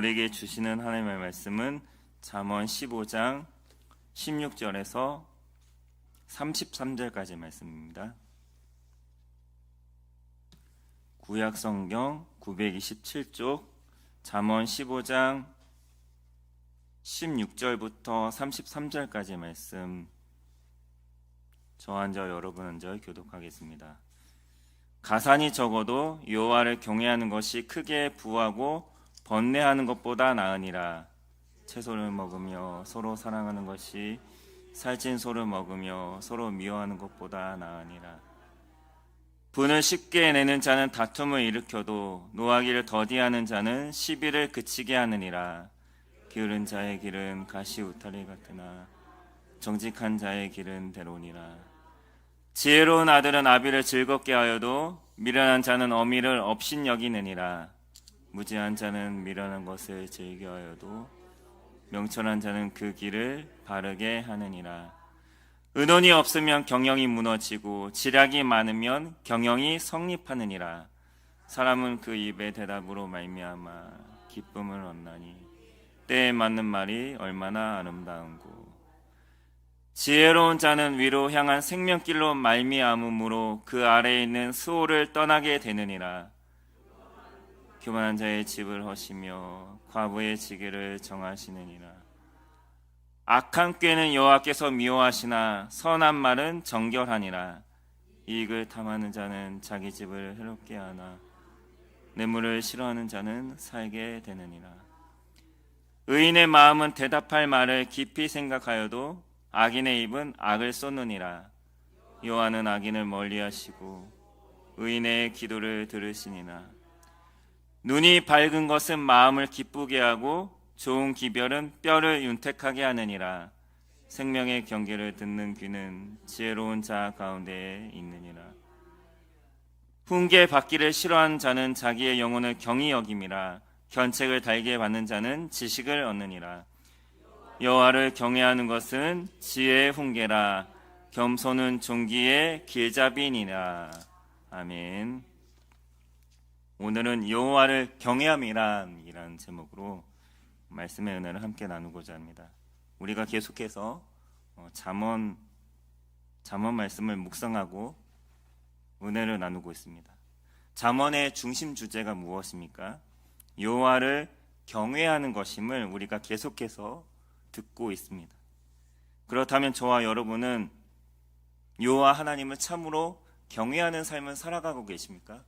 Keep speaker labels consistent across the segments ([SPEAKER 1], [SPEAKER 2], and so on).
[SPEAKER 1] 우리에게 주시는 하나님의 말씀은 잠언 15장 16절에서 33절까지 말씀입니다. 구약성경 927쪽 잠언 15장 16절부터 33절까지 말씀, 저 한 절 여러분 한 절 교독하겠습니다. 가산이 적어도 여호와를 경외하는 것이 크게 부하고 번뇌하는 것보다 나으니라. 채소를 먹으며 서로 사랑하는 것이 살찐 소를 먹으며 서로 미워하는 것보다 나으니라. 분을 쉽게 내는 자는 다툼을 일으켜도 노하기를 더디하는 자는 시비를 그치게 하느니라. 게으른 자의 길은 가시 울타리 같으나 정직한 자의 길은 대로니라. 지혜로운 아들은 아비를 즐겁게 하여도 미련한 자는 어미를 업신여기느니라. 무지한 자는 미련한 것을 즐겨하여도 명철한 자는 그 길을 바르게 하느니라. 의논이 없으면 경영이 무너지고 지략이 많으면 경영이 성립하느니라. 사람은 그 입의 대답으로 말미암아 기쁨을 얻나니 때에 맞는 말이 얼마나 아름다운고. 지혜로운 자는 위로 향한 생명길로 말미암음으로 그 아래에 있는 수호를 떠나게 되느니라. 교만한 자의 집을 허시며 과부의 지게를 정하시느니라. 악한 꾀는 여호와께서 미워하시나 선한 말은 정결하니라. 이익을 탐하는 자는 자기 집을 해롭게 하나 뇌물을 싫어하는 자는 살게 되느니라. 의인의 마음은 대답할 말을 깊이 생각하여도 악인의 입은 악을 쏟느니라. 여호와는 악인을 멀리하시고 의인의 기도를 들으시니라. 눈이 밝은 것은 마음을 기쁘게 하고 좋은 기별은 뼈를 윤택하게 하느니라. 생명의 경계를 듣는 귀는 지혜로운 자 가운데에 있느니라. 훈계 받기를 싫어하는 자는 자기의 영혼을 경히 여김이라. 견책을 달게 받는 자는 지식을 얻느니라. 여호와를 경외하는 것은 지혜의 훈계라. 겸손은 존귀의 길잡이니라. 아멘. 오늘은 여호와를 경외함이란 제목으로 말씀의 은혜를 함께 나누고자 합니다. 우리가 계속해서 잠언 말씀을 묵상하고 은혜를 나누고 있습니다. 잠언의 중심 주제가 무엇입니까? 여호와를 경외하는 것임을 우리가 계속해서 듣고 있습니다. 그렇다면 저와 여러분은 여호와 하나님을 참으로 경외하는 삶을 살아가고 계십니까?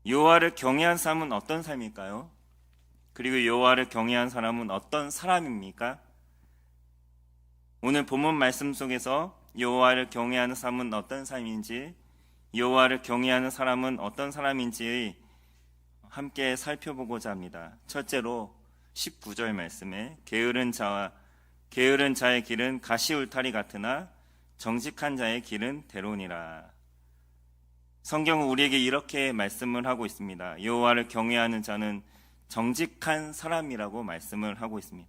[SPEAKER 1] 여호와를 경외한 삶은 어떤 삶일까요? 그리고 여호와를 경외한 사람은 어떤 사람입니까? 오늘 본문 말씀 속에서 여호와를 경외하는 삶은 어떤 삶인지, 여호와를 경외하는 사람은 어떤 사람인지 함께 살펴보고자 합니다. 첫째로 19절 말씀에 게으른 자의 길은 가시 울타리 같으나 정직한 자의 길은 대로니라. 성경은 우리에게 이렇게 말씀을 하고 있습니다. 여호와를 경외하는 자는 정직한 사람이라고 말씀을 하고 있습니다.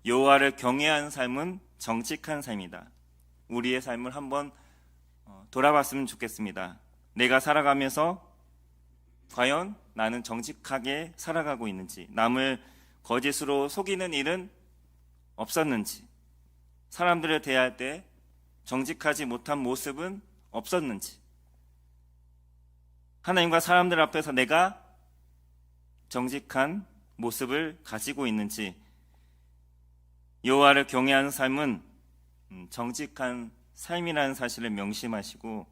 [SPEAKER 1] 여호와를 경외하는 삶은 정직한 삶이다. 우리의 삶을 한번 돌아봤으면 좋겠습니다. 내가 살아가면서 과연 나는 정직하게 살아가고 있는지, 남을 거짓으로 속이는 일은 없었는지, 사람들을 대할 때 정직하지 못한 모습은 없었는지, 하나님과 사람들 앞에서 내가 정직한 모습을 가지고 있는지. 여호와를 경외하는 삶은 정직한 삶이라는 사실을 명심하시고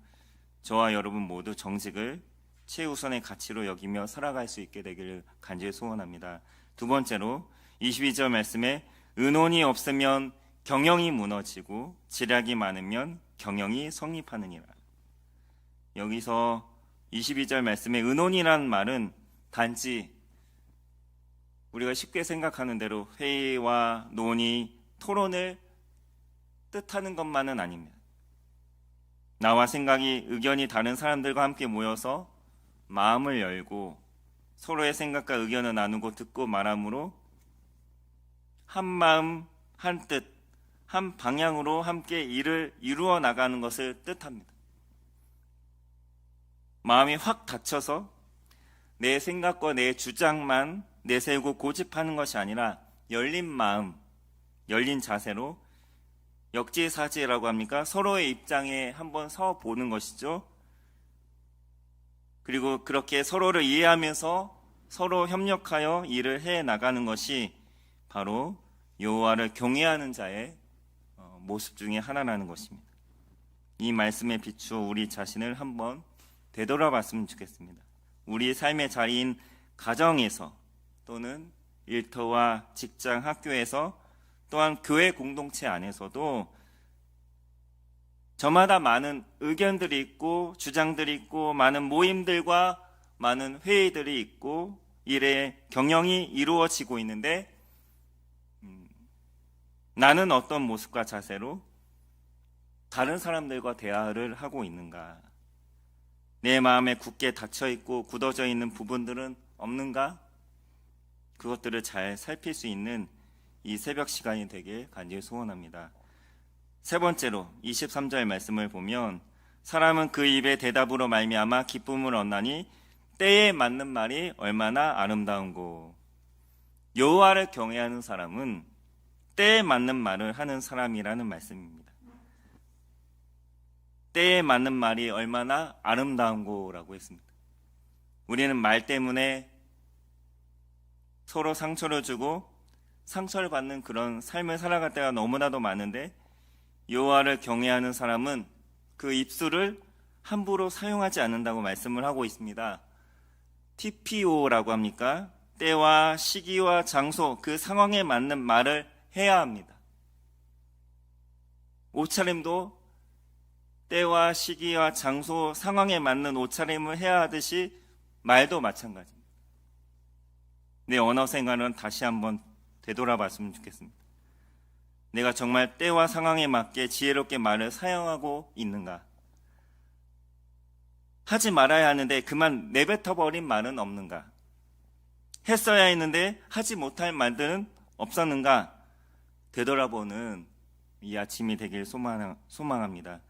[SPEAKER 1] 저와 여러분 모두 정직을 최우선의 가치로 여기며 살아갈 수 있게 되기를 간절히 소원합니다. 두 번째로 22절 말씀에 의논이 없으면 경영이 무너지고 지략이 많으면 경영이 성립하느니라. 여기서 22절 말씀에 의논이라는 말은 단지 우리가 쉽게 생각하는 대로 회의와 논의, 토론을 뜻하는 것만은 아닙니다. 나와 생각이, 의견이 다른 사람들과 함께 모여서 마음을 열고 서로의 생각과 의견을 나누고 듣고 말함으로 한 마음, 한 뜻, 한 방향으로 함께 일을 이루어 나가는 것을 뜻합니다. 마음이 확 닫혀서 내 생각과 내 주장만 내세우고 고집하는 것이 아니라 열린 마음, 열린 자세로 역지사지라고 합니까? 서로의 입장에 한번 서 보는 것이죠. 그리고 그렇게 서로를 이해하면서 서로 협력하여 일을 해 나가는 것이 바로 여호와를 경외하는 자의 모습 중에 하나라는 것입니다. 이 말씀에 비추어 우리 자신을 한번 되돌아봤으면 좋겠습니다. 우리 삶의 자리인 가정에서 또는 일터와 직장, 학교에서 또한 교회 공동체 안에서도 저마다 많은 의견들이 있고 주장들이 있고 많은 모임들과 많은 회의들이 있고 일의 경영이 이루어지고 있는데 나는 어떤 모습과 자세로 다른 사람들과 대화를 하고 있는가? 내 마음에 굳게 닫혀있고 굳어져 있는 부분들은 없는가? 그것들을 잘 살필 수 있는 이 새벽 시간이 되길 간절히 소원합니다. 세 번째로 23절 말씀을 보면 사람은 그 입의 대답으로 말미암아 기쁨을 얻나니 때에 맞는 말이 얼마나 아름다운고. 여호와를 경외하는 사람은 때에 맞는 말을 하는 사람이라는 말씀입니다. 때에 맞는 말이 얼마나 아름다운고라고 했습니다. 우리는 말 때문에 서로 상처를 주고 상처를 받는 그런 삶을 살아갈 때가 너무나도 많은데 여호와를 경외하는 사람은 그 입술을 함부로 사용하지 않는다고 말씀을 하고 있습니다. TPO라고 합니까? 때와 시기와 장소, 그 상황에 맞는 말을 해야 합니다. 옷차림도 때와 시기와 장소, 상황에 맞는 옷차림을 해야 하듯이 말도 마찬가지입니다. 내 언어 생활은 다시 한번 되돌아봤으면 좋겠습니다. 내가 정말 때와 상황에 맞게 지혜롭게 말을 사용하고 있는가? 하지 말아야 하는데 그만 내뱉어버린 말은 없는가? 했어야 했는데 하지 못할 말들은 없었는가? 되돌아보는 이 아침이 되길 소망합니다.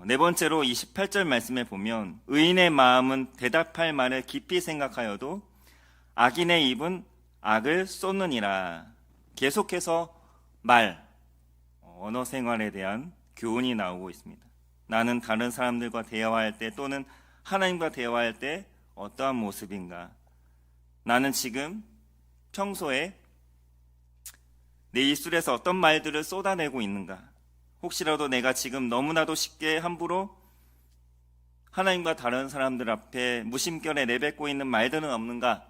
[SPEAKER 1] 네 번째로 28절 말씀에 보면 의인의 마음은 대답할 말을 깊이 생각하여도 악인의 입은 악을 쏟느니라. 계속해서 언어 생활에 대한 교훈이 나오고 있습니다. 나는 다른 사람들과 대화할 때 또는 하나님과 대화할 때 어떠한 모습인가? 나는 지금 평소에 내 입술에서 어떤 말들을 쏟아내고 있는가? 혹시라도 내가 지금 너무나도 쉽게 함부로 하나님과 다른 사람들 앞에 무심결에 내뱉고 있는 말들은 없는가?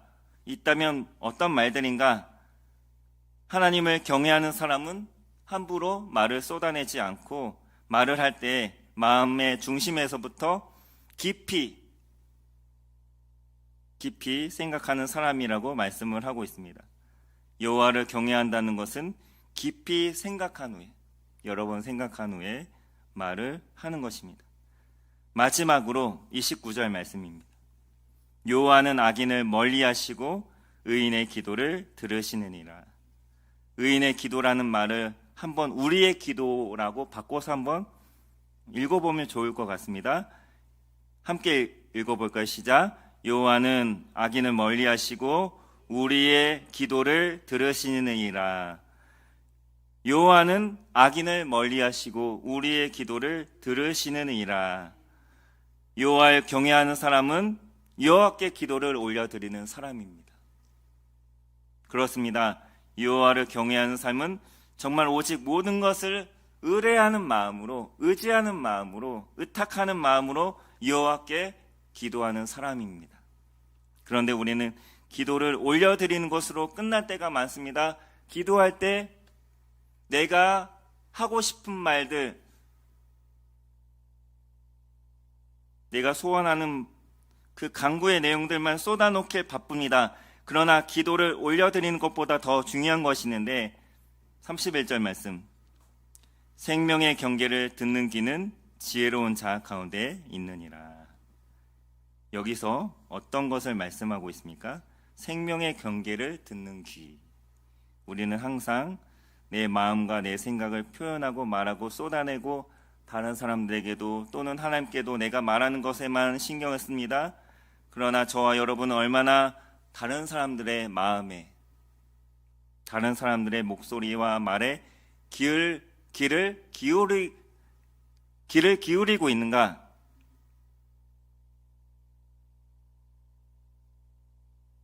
[SPEAKER 1] 있다면 어떤 말들인가? 하나님을 경외하는 사람은 함부로 말을 쏟아내지 않고 말을 할 때 마음의 중심에서부터 깊이 생각하는 사람이라고 말씀을 하고 있습니다. 여호와를 경외한다는 것은 깊이 생각한 후에, 여러 번 생각한 후에 말을 하는 것입니다. 마지막으로 29절 말씀입니다. 여호와는 악인을 멀리하시고 의인의 기도를 들으시느니라. 의인의 기도라는 말을 한번 우리의 기도라고 바꿔서 한번 읽어보면 좋을 것 같습니다. 함께 읽어볼까요? 시작. 여호와는 악인을 멀리하시고 우리의 기도를 들으시느니라. 여호와는 악인을 멀리하시고 우리의 기도를 들으시느니라. 여호와를 경외하는 사람은 여호와께 기도를 올려드리는 사람입니다. 그렇습니다. 여호와를 경외하는 삶은 정말 오직 모든 것을 의뢰하는 마음으로, 의지하는 마음으로, 의탁하는 마음으로 여호와께 기도하는 사람입니다. 그런데 우리는 기도를 올려드리는 것으로 끝날 때가 많습니다. 기도할 때 내가 하고 싶은 말들, 내가 소원하는 그 간구의 내용들만 쏟아놓기에 바쁩니다. 그러나 기도를 올려드리는 것보다 더 중요한 것이 있는데 31절 말씀, 생명의 경계를 듣는 귀는 지혜로운 자 가운데 있느니라. 여기서 어떤 것을 말씀하고 있습니까? 생명의 경계를 듣는 귀. 우리는 항상 내 마음과 내 생각을 표현하고 말하고 쏟아내고 다른 사람들에게도 또는 하나님께도 내가 말하는 것에만 신경을 씁니다. 그러나 저와 여러분은 얼마나 다른 사람들의 마음에, 다른 사람들의 목소리와 말에 귀를 기울이고 있는가?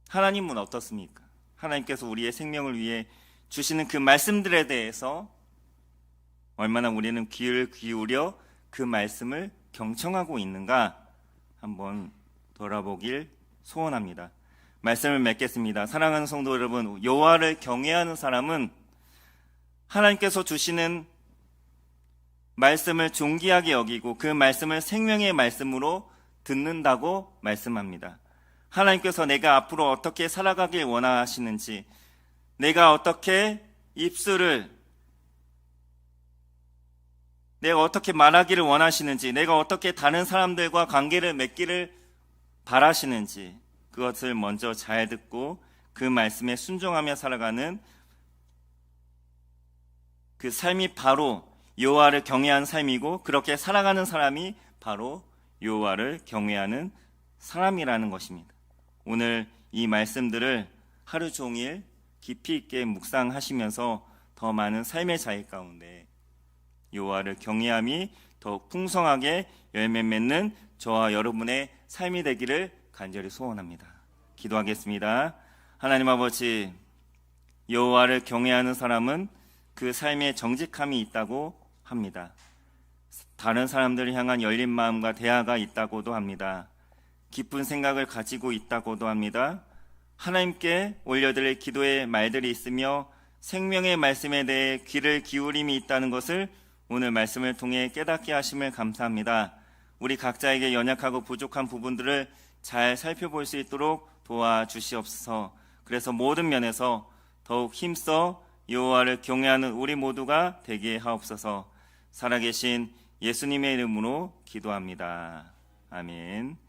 [SPEAKER 1] 하나님은 어떻습니까? 하나님께서 우리의 생명을 위해 주시는 그 말씀들에 대해서 얼마나 우리는 귀를 기울여 그 말씀을 경청하고 있는가 한번 돌아보길 소원합니다. 말씀을 맺겠습니다. 사랑하는 성도 여러분, 여호와를 경외하는 사람은 하나님께서 주시는 말씀을 존귀하게 여기고 그 말씀을 생명의 말씀으로 듣는다고 말씀합니다. 하나님께서 내가 앞으로 어떻게 살아가길 원하시는지, 내가 어떻게 내가 어떻게 말하기를 원하시는지, 내가 어떻게 다른 사람들과 관계를 맺기를 바라시는지 그것을 먼저 잘 듣고 그 말씀에 순종하며 살아가는 그 삶이 바로 여호와를 경외하는 삶이고, 그렇게 살아가는 사람이 바로 여호와를 경외하는 사람이라는 것입니다. 오늘 이 말씀들을 하루 종일 깊이 있게 묵상하시면서 더 많은 삶의 자유 가운데 여호와를 경외함이 더욱 풍성하게 열매 맺는 저와 여러분의 삶이 되기를 간절히 소원합니다. 기도하겠습니다. 하나님 아버지, 여호와를 경외하는 사람은 그 삶에 정직함이 있다고 합니다. 다른 사람들을 향한 열린 마음과 대화가 있다고도 합니다. 깊은 생각을 가지고 있다고도 합니다. 하나님께 올려드릴 기도의 말들이 있으며 생명의 말씀에 대해 귀를 기울임이 있다는 것을 오늘 말씀을 통해 깨닫게 하심을 감사합니다. 우리 각자에게 연약하고 부족한 부분들을 잘 살펴볼 수 있도록 도와주시옵소서. 그래서 모든 면에서 더욱 힘써 여호와를 경외하는 우리 모두가 되게 하옵소서. 살아계신 예수님의 이름으로 기도합니다. 아멘.